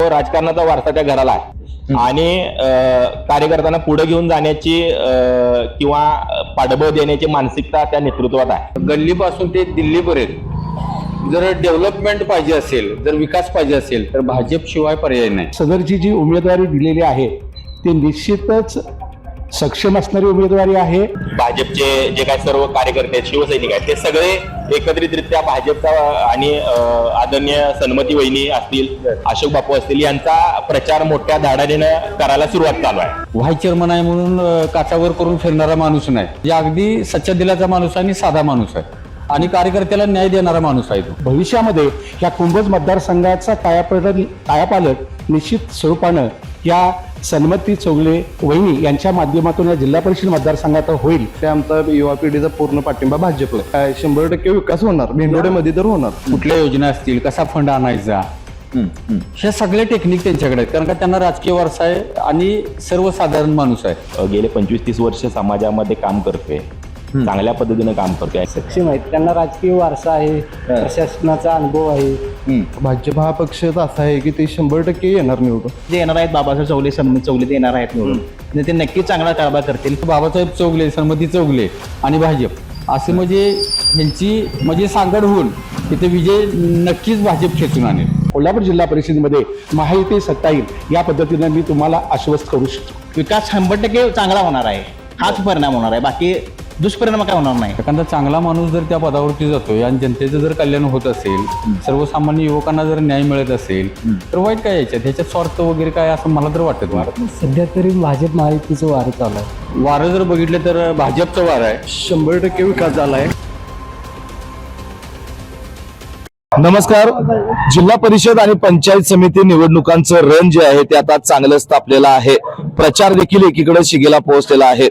तो राजकारणाचा वारसा त्या घराला आहे आणि कार्यकर्त्यांना पुढे घेऊन जाण्याची किंवा पाठबळ देण्याची मानसिकता त्या नेतृत्वात आहे. गल्लीपासून ते दिल्लीपर्यंत जर डेव्हलपमेंट पाहिजे असेल, जर विकास पाहिजे असेल तर भाजप शिवाय पर्याय नाही. सदरची जी उमेदवारी दिलेली आहे ती निश्चितच सक्षम असणारी उमेदवारी आहे. भाजपचे जे काही सर्व कार्यकर्ते आहेत, शिवसैनिक आहेत, ते सगळे एकत्रितरित्या भाजपचा आणि आदरणीय सन्मती वहिनी असतील, अशोक बापू असतील यांचा प्रचार मोठ्या धाडानेनं करायला सुरुवात चालू आहे. व्हाईस चेअरमन आहे म्हणून काचावर करून फिरणारा माणूस नाही, जे अगदी सच्चा दिलाचा माणूस आहे आणि साधा माणूस आहे आणि कार्यकर्त्याला न्याय देणारा माणूस आहे तो. भविष्यामध्ये या कुंभज मतदारसंघाचा कायापालट निश्चित स्वरूपानं या सन्मती चौगले वहिनी यांच्या माध्यमातून या जिल्हा परिषद मतदारसंघात होईल. ते आमचा युवा पिढीचा पूर्ण पाठिंबा भाजपला. काय 100% विकास होणार भेंडोड्यामध्ये तर होणार. कुठल्या योजना असतील, कसा फंड आणायचा, हे सगळे टेक्निक त्यांच्याकडे आहेत, कारण का त्यांना राजकीय वारसा आहे आणि सर्वसाधारण माणूस आहे. गेले 25-30 वर्ष समाजामध्ये काम करतोय, चांगल्या पद्धतीने काम करतोय. सक्षम आहेत, त्यांना राजकीय वारसा आहे, प्रशासनाचा अनुभव आहे. भाजप हा पक्ष असा आहे की ते 100% येणार निवडून. जे येणार आहेत बाबासाहेब चौगले, सन्मती चौगले ते येणार आहेत निवडून आणि ते नक्कीच चांगला कारभार करतील. बाबासाहेब चौगले, सन्मती चौगले आणि भाजप असे म्हणजे यांची म्हणजे सांगड होऊन तिथे विजय नक्कीच भाजप खेचून आणेल. कोल्हापूर जिल्हा परिषदेमध्ये महायुती सत्ता येईल या पद्धतीने मी तुम्हाला आश्वस्त करू शकतो. विकास 100% चांगला होणार आहे, हाच परिणाम होणार आहे, बाकी दुष्परिणाम काय होणार नाही. एखादा चांगला माणूस जर त्या पदावरती जातोय आणि जनतेचं जर कल्याण होत असेल, सर्वसामान्य युवकांना जर न्याय मिळत असेल तर वाईट काय ह्याच्यात स्वार्थ वगैरे काय असं मला तर वाटत नाही. सध्या तरी भाजप महायुतीचं वारं चालू आहे. वारं जर बघितलं तर भाजपचं वारं आहे. 100% विकास झालाय. नमस्कार. जिल्हा परिषद आणि पंचायत समिती निवडणुकांचं रण जे आहे ते आता चांगलंच तापलेलं आहे. प्रचार देखील एकीकडे शिगेला पोहोचलेला आहे.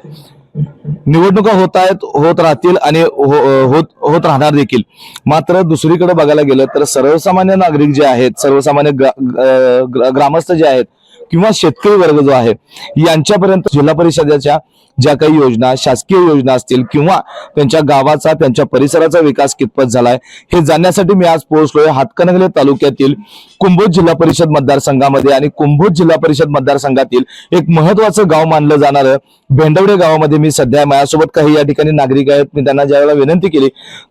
निवडणुका होत आहेत, होत राहतील आणि होत राहणार देखील. मात्र दुसरीकडे बघायला गेलं तर सर्वसामान्य नागरिक जे आहेत, सर्वसामान्य ग्रामस्थ जे आहेत किंवा शेतकरी वर्ग जो आहे यांच्यापर्यंत जिल्हा परिषदेच्या ज्या काही योजना, शासकीय योजना असतील किंवा त्यांच्या गावाचा, त्यांच्या परिसराचा विकास कितपत झालाय हे जाणण्यासाठी मी आज पोहोचलोय हातकणंगले तालुक्यातील कुंभोज जिल्हा परिषद मतदारसंघामध्ये. आणि कुंभोज जिल्हा परिषद मतदारसंघातील एक महत्वाचं गाव मानलं जाणारं भेंडवडे गावामध्ये मी सध्या. माझ्यासोबत काही या ठिकाणी नागरिक आहेत. मी त्यांना ज्यावेळेला विनंती केली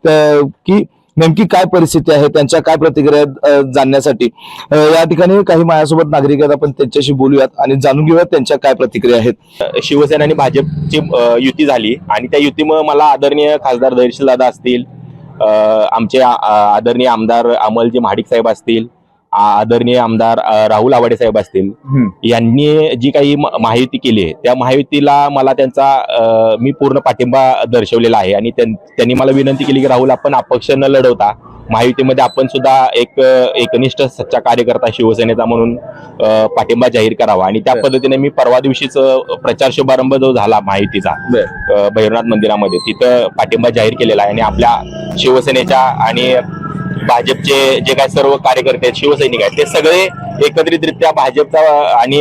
की नेमकी काय परिस्थिती आहे, त्यांच्या काय प्रतिक्रिया जाणण्यासाठी या ठिकाणी काही माझ्यासोबत नागरिक आहेत. आपण त्यांच्याशी बोलूयात आणि जाणून घेऊयात त्यांच्या काय प्रतिक्रिया आहेत. शिवसेना आणि भाजपची युती झाली आणि त्या युतीमुळे मला आदरणीय खासदार धैर्यशील दादा असतील, आमचे आदरणीय आमदार अमलजी महाडिक साहेब असतील, आदरणीय आमदार राहुल आवाडे साहेब असतील, यांनी जी काही महायुती केली आहे त्या महायुतीला मला त्यांचा मी पूर्ण पाठिंबा दर्शवलेला आहे. आणि त्यांनी मला विनंती केली की राहुल, आपण अपक्ष न लढवता महायुतीमध्ये आपण सुद्धा एक एकनिष्ठ सच्चा कार्यकर्ता शिवसेनेचा म्हणून पाठिंबा जाहीर करावा. आणि त्या पद्धतीने मी परवा दिवशीच प्रचार शुभारंभ जो झाला महायुतीचा भैरवनाथ मंदिरामध्ये, तिथं पाठिंबा जाहीर केलेला आहे. आणि आपल्या शिवसेनेच्या आणि भाजपचे जे काही सर्व कार्यकर्ते आहेत, शिवसैनिक आहेत, ते सगळे एकत्रितरित्या भाजपचा आणि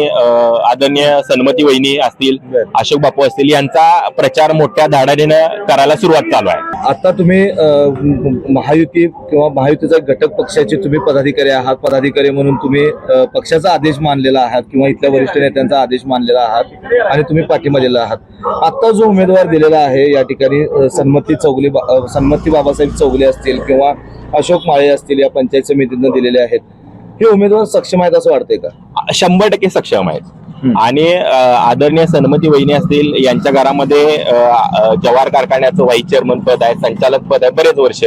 आदरणीय सन्मती वहिनी असतील, अशोक बापू असतील यांचा प्रचार मोठ्या धाडानेनं करायला सुरुवात चालू आहे. आता तुम्ही महायुती किंवा महायुतीचा घटक पक्षाचे तुम्ही पदाधिकारी आहात. पदाधिकारी म्हणून तुम्ही पक्षाचा आदेश मानलेला आहात किंवा इथल्या वरिष्ठ नेत्यांचा आदेश मानलेला आहात आणि तुम्ही पाठिंबा दिलेला आहात. आता जो उमेदवार दिलेला आहे या ठिकाणी सन्मती बाबासाहेब चौगले असतील किंवा अशोक माळे असतील, या पंचायत समितीनं दिलेले आहेत, हे उमेदवार सक्षम आहेत असं वाटतंय का? 100% सक्षम आहेत. आणि आदरणीय सन्मती वहिनी असतील, यांच्या घरामध्ये जवाहर कारखान्याचं व्हाईस चेअरमन पद आहे, संचालक पद आहे बरेच वर्ष.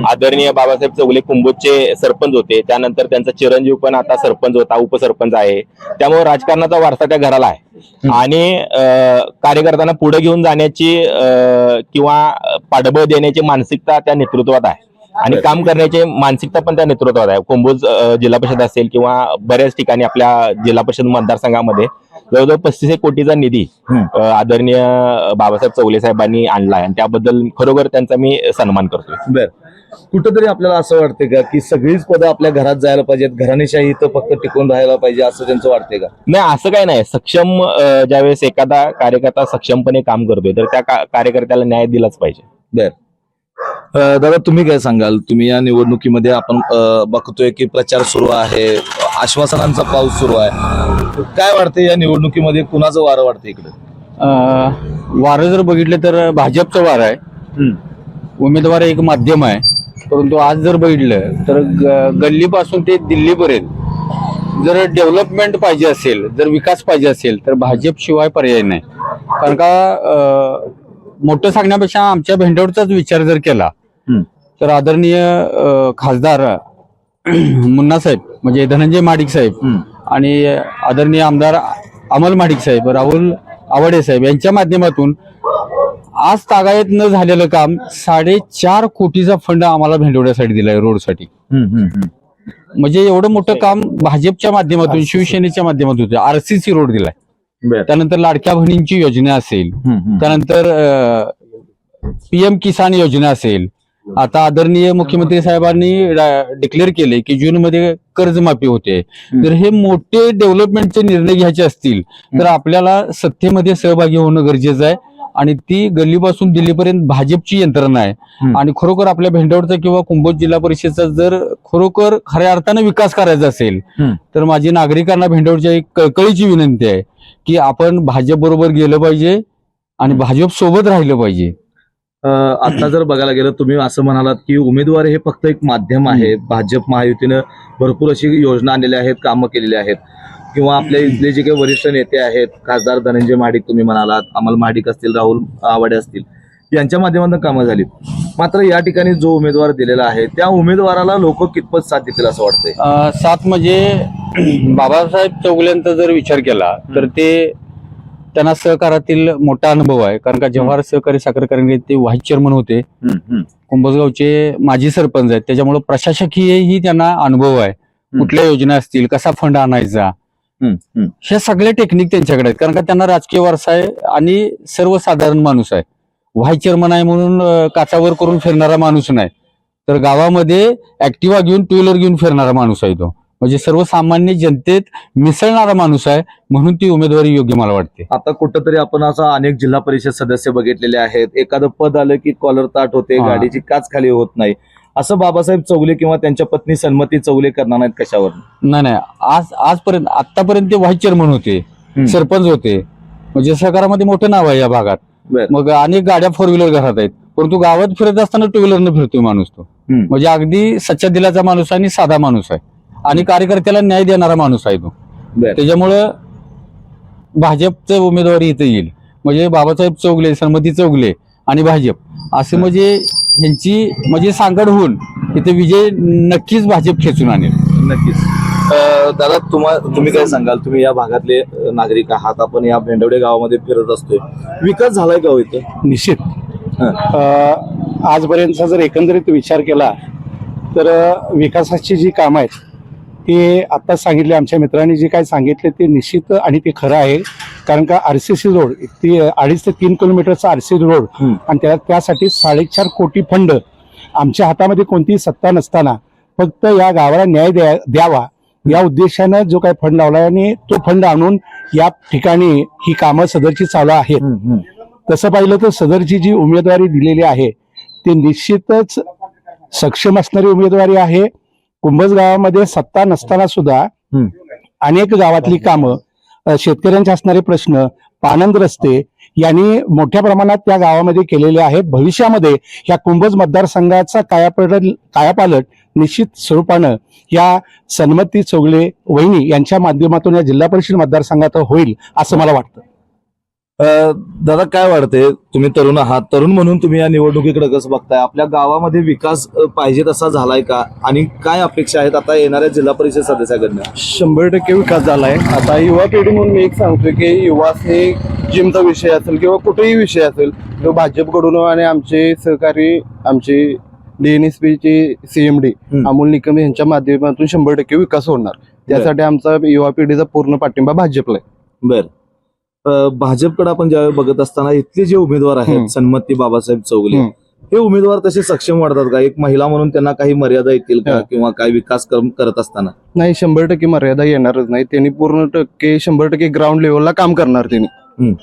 आदरणीय बाबासाहेब चौगले कुंभोजचे सरपंच होते, त्यानंतर त्यांचा चिरंजीव पण आता सरपंच होता, उपसरपंच आहे. त्यामुळे राजकारणाचा वारसा त्या घराला आहे आणि कार्यकर्त्यांना पुढे घेऊन जाण्याची किंवा पाठबळ देण्याची मानसिकता त्या नेतृत्वात आहे आणि काम करण्याची मानसिकता पण त्या नेतृत्वात आहे. कुंभोज जिल्हा परिषद असेल किंवा बऱ्याच ठिकाणी आपल्या जिल्हा परिषद मतदारसंघामध्ये जवळजवळ 35 कोटीचा निधी आदरणीय बाबासाहेब चौगले साहेबांनी आणला आहे आणि त्याबद्दल खरोखर त्यांचा मी सन्मान करतोय. बर, कुठंतरी आपल्याला असं वाटतंय का की सगळीच पदं आपल्या घरात जायला पाहिजेत, घराणेशाही इथं फक्त टिकून राहायला पाहिजे असं त्यांचं वाटतंय का? नाही, असं काही नाही. सक्षम ज्यावेळेस एखादा कार्यकर्ता सक्षमपणे काम करतोय तर त्या कार्यकर्त्याला न्याय दिलाच पाहिजे. बर, दादा तुम्ही काय सांगाल? तुम्ही या निवडणुकीमध्ये आपण बघतोय की प्रचार सुरू आहे, आश्वासनांचा पाऊस सुरू आहे. काय वाटते या निवडणुकीमध्ये कुणाचं वारं वाटतं इकडे? वारं जर बघितलं तर भाजपचं वारं आहे. उमेदवार एक माध्यम आहे, परंतु आज जर बघितलं तर गल्लीपासून ते दिल्लीपर्यंत जर डेव्हलपमेंट पाहिजे असेल, जर विकास पाहिजे असेल तर भाजपशिवाय पर्याय नाही. कारण का मोठं सांगण्यापेक्षा आमच्या भेंडवरचाच विचार जर केला तर आदरणीय खासदार मुन्नासाहेब म्हणजे धनंजय महाडिक साहेब आणि आदरणीय आमदार अमल महाडिक साहेब, राहुल आवडे साहेब यांच्या माध्यमातून आज तागायत न झालेलं काम 4.5 कोटीचा फंड आम्हाला भेंडवड्यासाठी दिलाय, रोडसाठी. म्हणजे एवढं मोठं काम भाजपच्या माध्यमातून, शिवसेनेच्या माध्यमातून RCC रोड दिलाय. त्यानंतर लाडक्या बहिणींची योजना असेल, त्यानंतर PM किसान योजना असेल. आता आदरणीय मुख्यमंत्री साहेबांनी डिक्लेअर केले की जूनमध्ये कर्जमाफी होते. तर हे मोठे डेव्हलपमेंटचे निर्णय घ्यायचे असतील तर आपल्याला सत्तेमध्ये सहभागी होणं गरजेचं आहे. आणि ती गल्लीपासून दिल्लीपर्यंत भाजपची यंत्रणा आहे. आणि खरोखर आपल्या भेंडवडचा किंवा कुंभोज जिल्हा परिषदचा जर खरोखर खऱ्या अर्थानं विकास करायचा असेल तर माझी नागरिकांना भेंडवडच्या एक कळकळीची विनंती आहे की आपण भाजप बरोबर गेलं पाहिजे आणि भाजप सोबत राहिलं पाहिजे. आता जर बघायला गेलं, तुम्ही असं म्हणालात की उमेदवार हे फक्त एक माध्यम आहे. भाजप महायुतीनं भरपूर अशी योजना आणलेल्या आहेत, कामं केलेली आहेत, किंवा आपल्या इथले जे काही वरिष्ठ नेते आहेत, खासदार धनंजय महाडिक तुम्ही म्हणालात, अमल महाडिक असतील, राहुल आवडे असतील, यांच्या माध्यमातून कामं झाली. मात्र या ठिकाणी जो उमेदवार दिलेला आहे त्या उमेदवाराला लोक कितपत साथ देतील असं वाटतंय? साथ म्हणजे बाबासाहेब चौगुलेंचा जर विचार केला तर ते त्यांना सहकारातील मोठा अनुभव आहे. कारण का जवाहर सहकारी साखर कारखान्यात ते व्हाईस चेअरमन होते, कुंभजगावचे माजी सरपंच आहेत, त्याच्यामुळे प्रशासकीयही त्यांना अनुभव आहे. कुठल्या योजना असतील, कसा फंड आणायचा, हे सगळे टेक्निक त्यांच्याकडे आहेत. कारण का त्यांना राजकीय वारसा आहे आणि सर्वसाधारण माणूस आहे. व्हाईस चेअरमन आहे म्हणून काचावर करून फिरणारा माणूस नाही, तर गावामध्ये ऍक्टिव्हा घेऊन, 2 व्हीलर घेऊन फिरणारा माणूस आहे तो. म्हणजे सर्वसामान्य जनतेत मिसळणारा माणूस आहे, म्हणून ती उमेदवारी योग्य मला वाटते. आता कुठंतरी आपण असं अनेक जिल्हा परिषद सदस्य बघितलेले आहेत, एखादं पद आलं की कॉलर ताट होते, गाडीची काच खाली होत नाही. असं बाबासाहेब चौगुले किंवा त्यांच्या पत्नी सन्मती चौगुले करणार नाहीत कशावर? नाही, आजपर्यंत आतापर्यंत ते व्हाईस चेअरमन होते, सरपंच होते, म्हणजे सहकारामध्ये मोठं नाव आहे या भागात. मग अनेक गाड्या 4 व्हीलर घरात आहेत, परंतु गावात फिरत असताना 2 व्हीलरनं फिरतोय माणूस तो. म्हणजे अगदी सच्चा दिलाचा माणूस आहे आणि साधा माणूस आहे आणि कार्यकर्त्याला न्याय देणारा माणूस आहे तो. त्याच्यामुळं भाजपचं उमेदवारी इथं येईल. म्हणजे बाबासाहेब चौगुले, सन्मती चौगुले आणि भाजप असं म्हणजे ह्यांची म्हणजे सांगड होऊन इथे विजय नक्कीच भाजप खेचून आणेल. नक्कीच. दादा, तुम्ही काय सांगाल? तुम्ही या भागातले नागरिक आहात, आपण या भेंडवडे गावामध्ये फिरत असतोय, विकास झालाय का हो इथे? निश्चित. आजपर्यंतचा जर एकंदरीत विचार केला तर विकासाची जी कामं आहेत ते आत्ताच सांगितले, आमच्या मित्रांनी जे काय सांगितले ते निश्चित आणि ते खरं आहे. कारण का RCC रोड, ती 2.5 ते 3 किलोमीटरचा RCC रोड आणि त्यासाठी 4.5 कोटी फंड आमच्या हातामध्ये कोणतीही सत्ता नसताना फक्त या गावाला न्याय द्यावा या उद्देशानं जो काही फंड लावला आणि तो फंड आणून या ठिकाणी ही कामं सदरची चालू आहेत. तसं पाहिलं तर सदरची जी उमेदवारी दिलेली आहे ती निश्चितच सक्षम असणारी उमेदवारी आहे. कुंभज गावामध्ये सत्ता नसताना सुद्धा अनेक गावातली कामं, शेतकऱ्यांचे असणारे प्रश्न, पाणंद रस्ते यांनी मोठ्या प्रमाणात त्या गावामध्ये केलेले आहेत. भविष्यामध्ये या कुंभज मतदारसंघाचा कायापालट निश्चित स्वरूपानं या सन्मती चौगुले वहिनी यांच्या माध्यमातून या जिल्हा परिषद मतदारसंघात होईल असं मला वाटतं. दादा, काय वाटतंय? तुम्ही तरुण आहात, तरुण म्हणून तुम्ही या निवडणुकीकडे कसं बघताय? आपल्या गावामध्ये विकास पाहिजे तसा झालाय का आणि काय अपेक्षा आहेत आता येणाऱ्या जिल्हा परिषद सदस्याकडनं? 100% विकास झालाय. आता युवा पिढी म्हणून मी एक सांगतोय की युवा हे जिमचा विषय असेल किंवा कुठेही विषय असेल तो भाजपकडून आणि आमचे सहकारी, आमचे DNSP चे CMD अमोल निकम यांच्या माध्यमातून 100% विकास होणार. त्यासाठी आमचा युवा पिढीचा पूर्ण पाठिंबा भाजपला आहे. बर, भाजपकडे आपण ज्यावेळी बघत असताना इथले जे उमेदवार आहेत, सन्मती बाबासाहेब चौगुले, हे उमेदवार तसे सक्षम वाटतात का? एक महिला म्हणून त्यांना काही मर्यादा येतील का किंवा काही विकास करत असताना? नाही, 100% मर्यादा येणारच नाही. त्यांनी पूर्ण 100% ग्राउंड लेवलला काम करणार त्यांनी.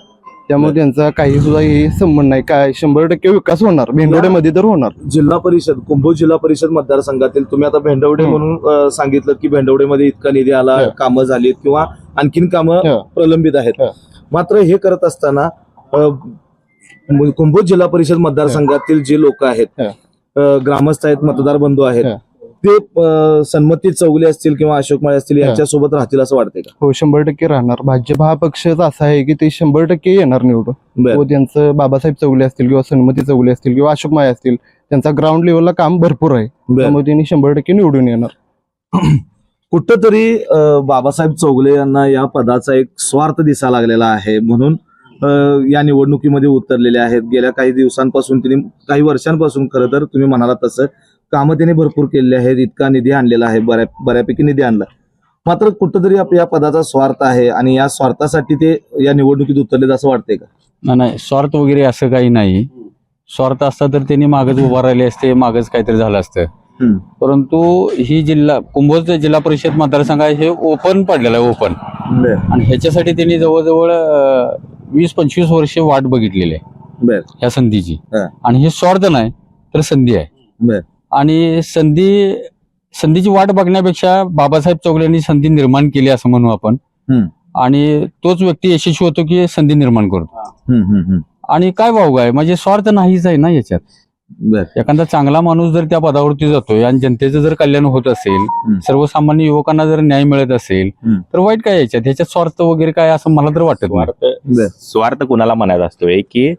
त्यामुळे त्यांचा काही सुद्धा हे संबंध नाही. काय 100% विकास होणार भेंडवड्यामध्ये तर होणार. जिल्हा परिषद कुंभोज जिल्हा परिषद मतदारसंघातील तुम्ही आता भेंडवडे म्हणून सांगितलं की भेंडवडेमध्ये इतका निधी आला, कामं झालीत किंवा आणखीन कामं प्रलंबित आहेत. मात्र हे करत असताना कुंभोज जिल्हा परिषद मतदारसंघातील जे लोक आहेत, ग्रामस्थ आहेत, मतदार बंधू आहेत, ते सन्मती चौगले असतील किंवा अशोक माळे असतील यांच्यासोबत राहतील असं वाटतंय का? हो 100% राहणार. भाजप हा पक्षच असा आहे की ते 100% येणार निवडून. बरं. व त्यांचं बाबासाहेब चौगले असतील किंवा सन्मती चौगले असतील किंवा अशोक माळे असतील, त्यांचा ग्राउंड लेवलला काम भरपूर आहे. त्यामुळे त्यांनी 100% निवडून येणार. कुठंतरी बाबासाहेब चौगले यांना या पदाचा एक स्वार्थ दिसा लागलेला आहे म्हणून या निवडणुकीमध्ये उतरलेले आहेत. गेल्या काही दिवसांपासून त्यांनी, काही वर्षांपासून खरं तर तुम्ही म्हणाला तसं कामं त्यांनी भरपूर केलेली आहेत, इतका निधी आणलेला आहे, बऱ्यापैकी निधी आणला. मात्र कुठंतरी या पदाचा स्वार्थ आहे आणि या स्वार्थासाठी ते या निवडणुकीत उतरलेत असं वाटतंय का? नाही, स्वार्थ वगैरे असं काही नाही. स्वार्थ असता तर त्यांनी मागच उभा राहिले असते, मागच काहीतरी झालं असतं. परंतु ही कुंभोज जिल्हा परिषद मतदारसंघ आहे, हे ओपन पडलेलं आहे, ओपन. आणि ह्याच्यासाठी त्यांनी जवळजवळ 20-25 वर्ष वाट बघितलेली आहे ह्या संधीची. आणि हे स्वार्थ नाही तर संधी आहे. आणि संधीची वाट बघण्यापेक्षा बाबासाहेब चौगले यांनी संधी निर्माण केली असं म्हणू आपण. आणि तोच व्यक्ती यशस्वी होतो की संधी निर्माण करतो. आणि काय भाऊ आहे, म्हणजे स्वार्थ नाहीच आहे ना याच्यात. एखादा चांगला माणूस जर त्या पदावरती जातोय आणि जनतेचं जर कल्याण होत असेल, सर्वसामान्य युवकांना जर न्याय मिळत असेल, तर वाईट काय ह्याच्यात स्वार्थ वगैरे काय असं मला तर वाटत नाही. स्वार्थ कुणाला म्हणायचा असतोय की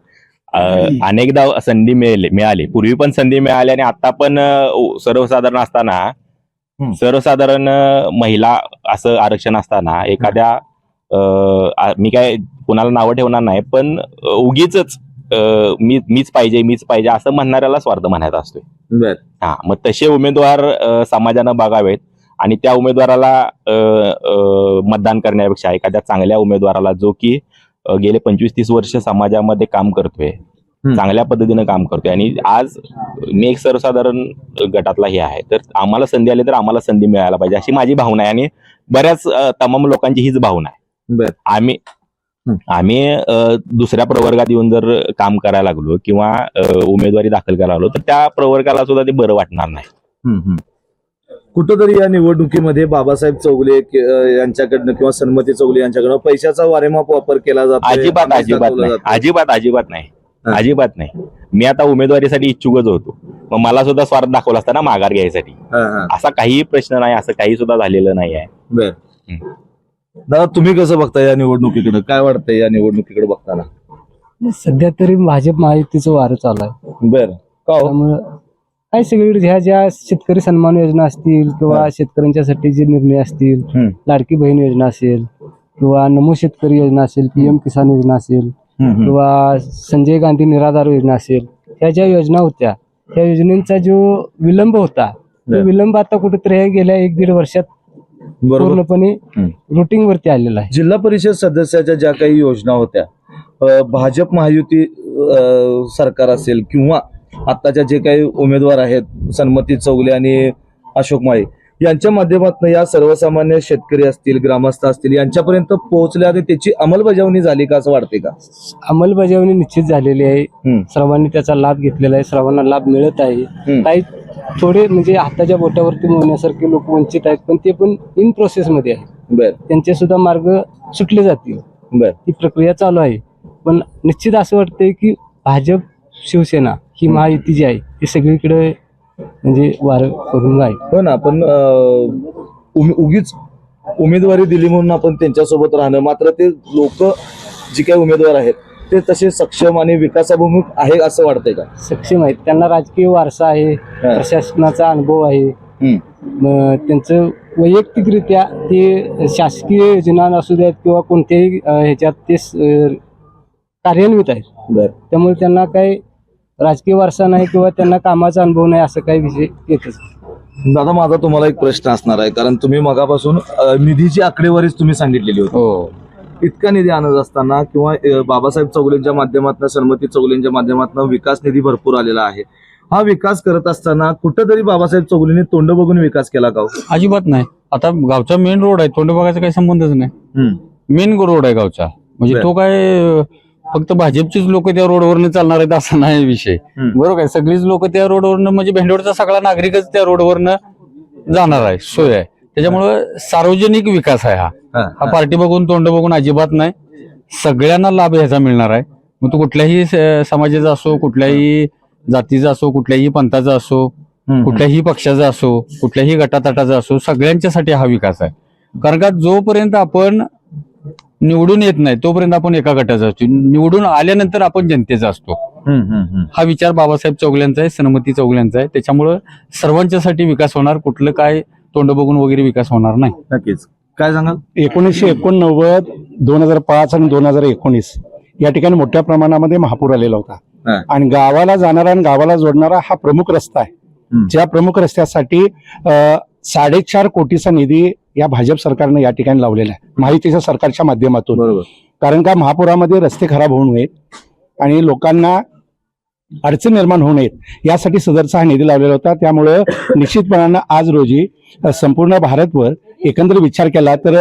अनेकदा संधी मिळाली, पूर्वी पण संधी मिळाली आणि आता पण सर्वसाधारण असताना, सर्वसाधारण महिला असं आरक्षण असताना एखाद्या मी काय कुणाला नावं ठेवणार नाही, पण उगीच मीच पाहिजे असं म्हणणाऱ्याला स्वार्थ म्हणायचा असतोय. हा, मग तसे उमेदवार समाजानं बघावेत आणि त्या उमेदवाराला मतदान करण्यापेक्षा एखाद्या चांगल्या उमेदवाराला, जो की गेले 25-30 वर्ष समाजामध्ये काम करतोय, चांगल्या पद्धतीनं काम करतोय आणि आज मी एक सर्वसाधारण गटातला हे आहे, तर आम्हाला संधी आली तर आम्हाला संधी मिळायला पाहिजे अशी माझी भावना आहे. आणि बऱ्याच तमाम लोकांची हीच भावना आहे. आम्ही दुसऱ्या प्रवर्गात येऊन जर काम करायला लागलो किंवा उमेदवारी दाखल करायला लागलो तर त्या प्रवर्गाला सुद्धा ते बरं वाटणार नाही. कुठंतरी या निवडणुकीमध्ये बाबासाहेब चौगले यांच्याकडनं किंवा सन्मती चौगले यांच्याकडनं पैशाचा वारेमाप वापर केला जातो? अजिबात नाही. मी आता उमेदवारीसाठी इच्छुकच होतो, मग मला सुद्धा स्वार्थ दाखवला असता ना माघार घ्यायसाठी. असा काही प्रश्न नाही, असं काही सुद्धा झालेलं नाही आहे. दादा, तुम्ही कसं बघता या निवडणुकीकडे? काय वाटतंय या निवडणुकीकडे बघताना? सध्या तरी भाजप महायुतीचं वारं चालू आहे. त्यामुळं काय सगळीकडे ज्या शेतकरी सन्मान योजना असतील किंवा शेतकऱ्यांच्यासाठी जे निर्णय असतील, लाडकी बहीण योजना असेल किंवा नमो शेतकरी योजना असेल, PM किसान योजना असेल किंवा संजय गांधी निराधार योजना असेल, ह्या ज्या योजना होत्या त्या योजनेचा जो विलंब होता, तो विलंब आता कुठेतरी गेल्या 1-1.5 वर्षात पूर्णपणे रुटीन वरती आलेला आहे. जिल्हा परिषद सदस्याच्या ज्या काही योजना होत्या, भाजप महायुती सरकार असेल किंवा आताच्या जे काही उमेदवार आहेत सन्मती चौगले आणि अशोक माळे यांच्या माध्यमातून या सर्वसामान्य शेतकरी असतील, ग्रामस्थ असतील यांच्यापर्यंत पोहोचल्या आणि त्याची अंमलबजावणी झाली का असं वाटते का? अंमलबजावणी निश्चित झालेली आहे. सर्वांनी त्याचा लाभ घेतलेला आहे, सर्वांना लाभ मिळत आहे. काही थोडे म्हणजे हाताच्या बोटावरती मोडण्यासारखे लोक वंचित आहेत, पण ते पण इन प्रोसेस मध्ये आहे. त्यांचे सुद्धा मार्ग सुटले जातील. ती प्रक्रिया चालू आहे. पण निश्चित असं वाटतंय की भाजप शिवसेना ही महायुती जी आहे ती सगळीकडे म्हणजे वार करून आहे. हो ना, पण उगीच उमेदवारी दिली म्हणून आपण त्यांच्यासोबत राहणं, मात्र ते लोक जी काही उमेदवार आहेत ते तसे सक्षम आणि विकासाभिमुख आहे असं वाटतंय का? सक्षम आहेत, त्यांना राजकीय वारसा आहे, प्रशासनाचा अनुभव आहे. त्यांचं वैयक्तिकरित्या ते शासकीय योजना असू द्यात किंवा कोणत्याही ह्याच्यात ते कार्यान्वित आहेत. त्यामुळे त्यांना काही राजकीय वारसा नाही किंवा त्यांना कामाचा अनुभव नाही असं काही विषय येतच. दादा, माझा तुम्हाला एक प्रश्न असणार आहे, कारण तुम्ही मगापासून निधीची आकडेवारीच तुम्ही सांगितलेली होती. इतका निधी आणत असताना किंवा बाबासाहेब चौगलेंच्या माध्यमातून, सन्मती चौगलेंच्या माध्यमातून विकास निधी भरपूर आलेला आहे. हा विकास करत असताना कुठंतरी बाबासाहेब चौगलेंनी तोंड बघून विकास केला का? अजिबात नाही. आता गावचा मेन रोड आहे, तोंड बघायचा काही संबंधच नाही. मेन रोड आहे गावचा, म्हणजे तो काय फक्त भाजपचीच लोक त्या रोडवरनं चालणार आहेत असं नाही विषय. बरोबर आहे, सगळीच लोक त्या रोडवरनं म्हणजे भेंडवडचा सगळा नागरिकच त्या रोडवरनं जाणार आहे, सोय आहे. त्याच्यामुळं सार्वजनिक विकास आहे हा पार्टी बघून तोंड बघून अजिबात नाही. सगळ्यांना लाभ ह्याचा मिळणार आहे. मग तो कुठल्याही समाजाचा असो, कुठल्याही जातीचा असो, कुठल्याही पंथाचा असो, कुठल्याही पक्षाचा असो, कुठल्याही गटातटाचा असो, सगळ्यांच्यासाठी हा विकास आहे. कारण का जोपर्यंत आपण निवडून येत नाही तोपर्यंत आपण एका गटाचा असतो, निवडून आल्यानंतर आपण जनतेचा असतो. हा विचार बाबासाहेब चौगुल्यांचा आहे, सन्मती चौगुल्यांचा आहे. त्याच्यामुळं सर्वांच्यासाठी विकास होणार, कुठलं काय तोंड बघून वगैरे विकास होणार नाही. नक्कीच. काय सांगाल? 1989, 2005 आणि 2019 या ठिकाणी मोठ्या प्रमाणामध्ये महापूर आलेला होता आणि गावाला जाणारा आणि गावाला जोडणारा हा प्रमुख रस्ता आहे. ज्या प्रमुख रस्त्यासाठी 4.5 कोटीचा निधी या भाजप सरकारनं या ठिकाणी लावलेला आहे, महायुतीच्या सरकारच्या माध्यमातून. बरोबर. कारण का महापुरामध्ये रस्ते खराब होऊ नयेत आणि लोकांना अडचण निर्माण होऊ नयेत यासाठी सदरचा हा निधी लावलेला होता. त्यामुळं निश्चितपणानं आज रोजी संपूर्ण भारतवर एकंदर विचार केला तर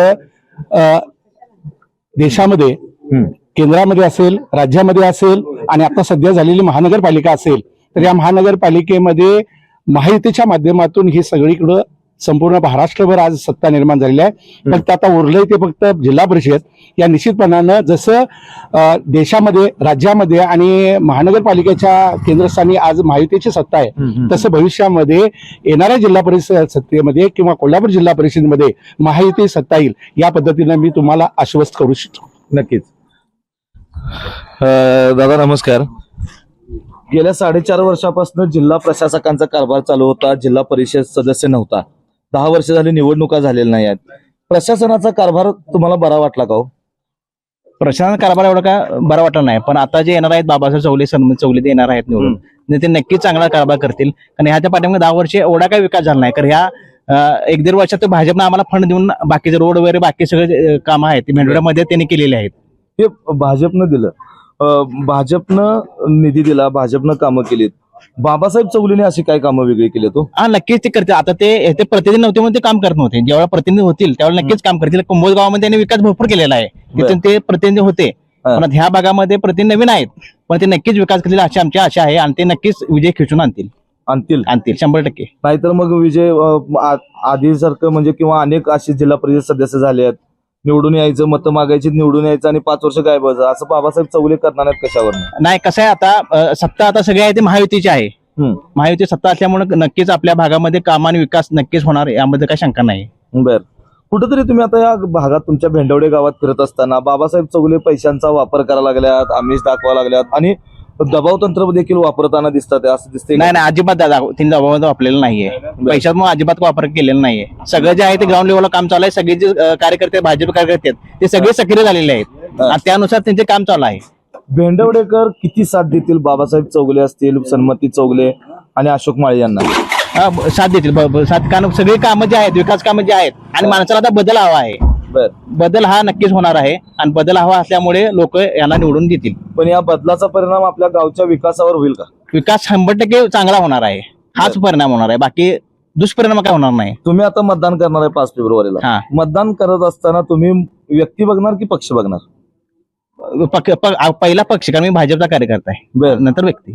देशामध्ये केंद्रामध्ये असेल, राज्यामध्ये असेल आणि आता सध्या झालेली महानगरपालिका असेल, तर या महानगरपालिकेमध्ये महायुतीच्या माध्यमातून ही सगळीकडं संपूर्ण महाराष्ट्रभर आज सत्ता निर्माण झालेली आहे. फक्त आता उरलंय ते फक्त जिल्हा परिषद. या निश्चितपणानं जसं देशामध्ये, राज्यामध्ये आणि महानगरपालिकेच्या केंद्रस्थानी आज महायुतीची सत्ता आहे, तसं भविष्यामध्ये येणाऱ्या जिल्हा परिषद सत्तेमध्ये किंवा कोल्हापूर जिल्हा परिषदेमध्ये महायुती सत्ता येईल या पद्धतीनं मी तुम्हाला आश्वस्त करू शकतो. नक्कीच. दादा नमस्कार. गेल्या 4.5 वर्षापासून जिल्हा प्रशासकांचा कारभार चालू होता, जिल्हा परिषद सदस्य नव्हता. 10 वर्ष झाली निवडणुका झालेल्या नाही आहेत. प्रशासनाचा कारभार तुम्हाला बरा वाटला का हो? प्रशासन कारभार एवढा का बरा वाटत नाही, पण आता जे येणार आहेत बाबासाहेब चौगुले, सन्मती चौगुले ते येणार आहेत निवडून, ते नक्कीच चांगला कारभार करतील. कारण ह्याच्या पाठीमागे 10 वर्ष एवढा काही विकास झाला नाही. कारण ह्या 1-1.5 वर्षात भाजपनं आम्हाला फंड देऊन बाकीचे रोड वगैरे बाकी सगळे कामं आहेत ते भेंडवड्यामध्ये त्यांनी केलेले आहेत. हे भाजपनं दिलं, भाजपनं निधी दिला, भाजपनं कामं केलीत. बाबासाहेब चौगुलेने अशी काय कामं वेगळी केली तो? हा नक्कीच ते करतील. आता ते प्रतिनिधी नव्हते म्हणून ते काम करत नव्हते. जेव्हा प्रतिनिधी होतील त्यावेळेला नक्कीच काम करतील. कुंभोज गावामध्ये त्यांनी विकास भरपूर केलेला आहे, तिथून ते प्रतिनिधी होते. पण ह्या भागामध्ये प्रतिनिधी नवीन आहेत, पण ते नक्कीच विकास करतील अशी आमची आशा आहे आणि ते नक्कीच विजय खेचून आणतील 100%. नाहीतर मग विजय आधीसारखं म्हणजे किंवा अनेक असे जिल्हा परिषद सदस्य झाले आहेत, निवडून यायचं, मतं मागायची, निवडून यायचं आणि 5 वर्ष गायब व्हायचं, असं बाबासाहेब चौगुले करणार आहेत कशावर? नाही, कसं आहे आता सत्ता आता सगळी आहे ते महायुतीची आहे. महायुती सत्ता असल्यामुळे नक्कीच आपल्या भागामध्ये काम आणि विकास नक्कीच होणार, यामध्ये काही शंका नाही. बर. कुठंतरी तुम्ही आता या भागात तुमच्या भेंडवडे गावात फिरत असताना बाबासाहेब चौगुले पैशांचा वापर करायला लागल्यात, आमिष दाखवा लागल्यात आणि दबाव तंत्र देखील वापरताना दिसतात, असं दिसते? नाही, अजिबात तिने दबाव वापरलेला नाहीये, पैशात मग अजिबात वापर केलेला नाहीये. सगळं जे आहे ते ग्राउंड लेवलला काम चालू आहे. सगळे जे कार्यकर्ते, भाजप कार्यकर्ते आहेत ते सगळे सक्रिय झालेले आहेत आणि त्यानुसार त्यांचे काम चालू आहे. भेंडवडेकर किती साथ देतील? बाबासाहेब चौगुले असतील, सन्मती चौगुले आणि अशोक माळे यांना साथ देतील. कारण सगळी कामं जे आहेत, विकास कामं जे आहेत आणि माणसाला आता बदल हवा आहे. बदल हा नक्कीच होणार आहे आणि बदल हवा असल्यामुळे लोक यांना निवडून देतील. पण या बदलाचा परिणाम आपल्या गावच्या विकासावर होईल का? विकास 100% चांगला होणार आहे. हाच परिणाम होणार आहे, बाकी दुष्परिणाम काय होणार नाही. तुम्ही आता मतदान करणार आहे 5 फेब्रुवारीला. मतदान करत असताना तुम्ही व्यक्ती बघणार की पक्ष बघणार? पहिला पक्ष, कारण मी भाजपचा कार्यकर्ता आहे, नंतर व्यक्ती.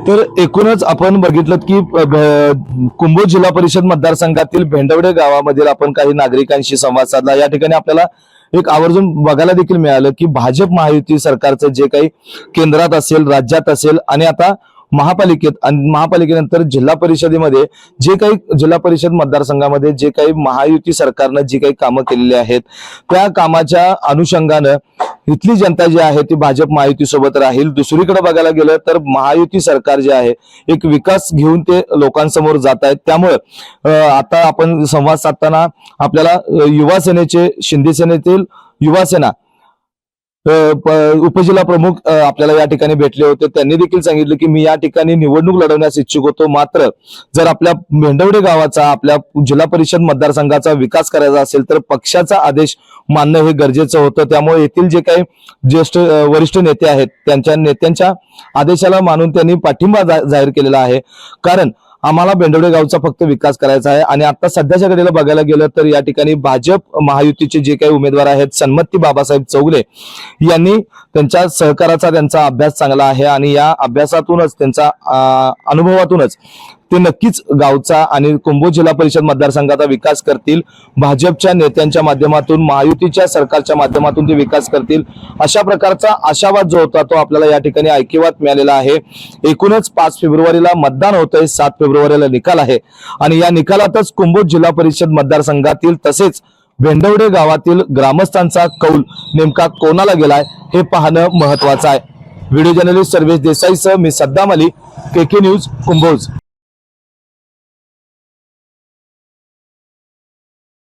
तर एकूणच आपण बघितलं की कुंभोज जिल्हा परिषद मतदारसंघातील भेंडवडे गावामधील आपण काही नागरिकांशी संवाद साधला. या ठिकाणी आपल्याला एक आवर्जून बघायला देखील मिळालं की भाजप महायुती सरकारचं जे काही केंद्रात असेल, राज्यात असेल आणि आता महापालिकेत आणि महापालिकेनंतर जिल्हा परिषदेमध्ये जे काही जिल्हा परिषद मतदारसंघामध्ये जे काही महायुती सरकारनं जी काही कामं केलेली आहेत त्या कामाच्या अनुषंगानं इथली जनता जी आहे ती भाजप महायुती सोबत राहील. दुसरीकडे बघायला गेलं तर महायुती सरकार जे आहे एक विकास घेऊन ते लोकांसमोर जात आहेत. त्यामुळे आता आपण संवाद साधताना आपल्याला युवा सेनेचे, शिंदे सेनेतील युवा सेना उपजिल्हा प्रमुख आपल्याला या ठिकाणी भेटले होते. त्यांनी देखील सांगितलं की मी या ठिकाणी निवडणूक लढवण्यास इच्छुक होतो, मात्र जर आपल्या भेंडवडे गावाचा, आपल्या जिल्हा परिषद मतदारसंघाचा विकास करायचा असेल तर पक्षाचा आदेश मानणं हे गरजेचं होतं. त्यामुळे येथील जे काही ज्येष्ठ वरिष्ठ नेते आहेत त्यांच्या नेत्यांच्या आदेशाला मानून त्यांनी पाठिंबा जाहीर केलेला आहे. कारण आम्हाला बेंडवडे गावचा फक्त विकास करायचा आहे. आणि आता सध्याच्या घडीला बघायला गेलं तर या ठिकाणी भाजप महायुतीचे जे काही उमेदवार आहेत सन्मती बाबासाहेब चौगुले यांनी त्यांच्या सहकाराचा त्यांचा अभ्यास चांगला आहे आणि या अभ्यासातूनच त्यांचा अनुभवातूनच ते नक्कीच गावचा आणि कुंभोज जिल्हा परिषद मतदारसंघाचा विकास करतील. भाजपच्या नेत्यांच्या माध्यमातून महायुतीच्या सरकारच्या माध्यमातून ते विकास करतील अशा प्रकारचा आशावाद जो होता तो आपल्याला या ठिकाणी ऐकिवात मिळालेला आहे. एकूणच 5 फेब्रुवारीला मतदान होतंय, 7 फेब्रुवारीला निकाल आहे आणि या निकालातच कुंभोज जिल्हा परिषद मतदारसंघातील तसेच भेंडवडे गावातील ग्रामस्थांचा कौल नेमका कोणाला गेलाय हे पाहणं महत्वाचं आहे. व्हिडिओ जर्नलिस्ट सर्वेश देसाईसह मी सद्दाम अली, KK न्यूज, कुंभोज.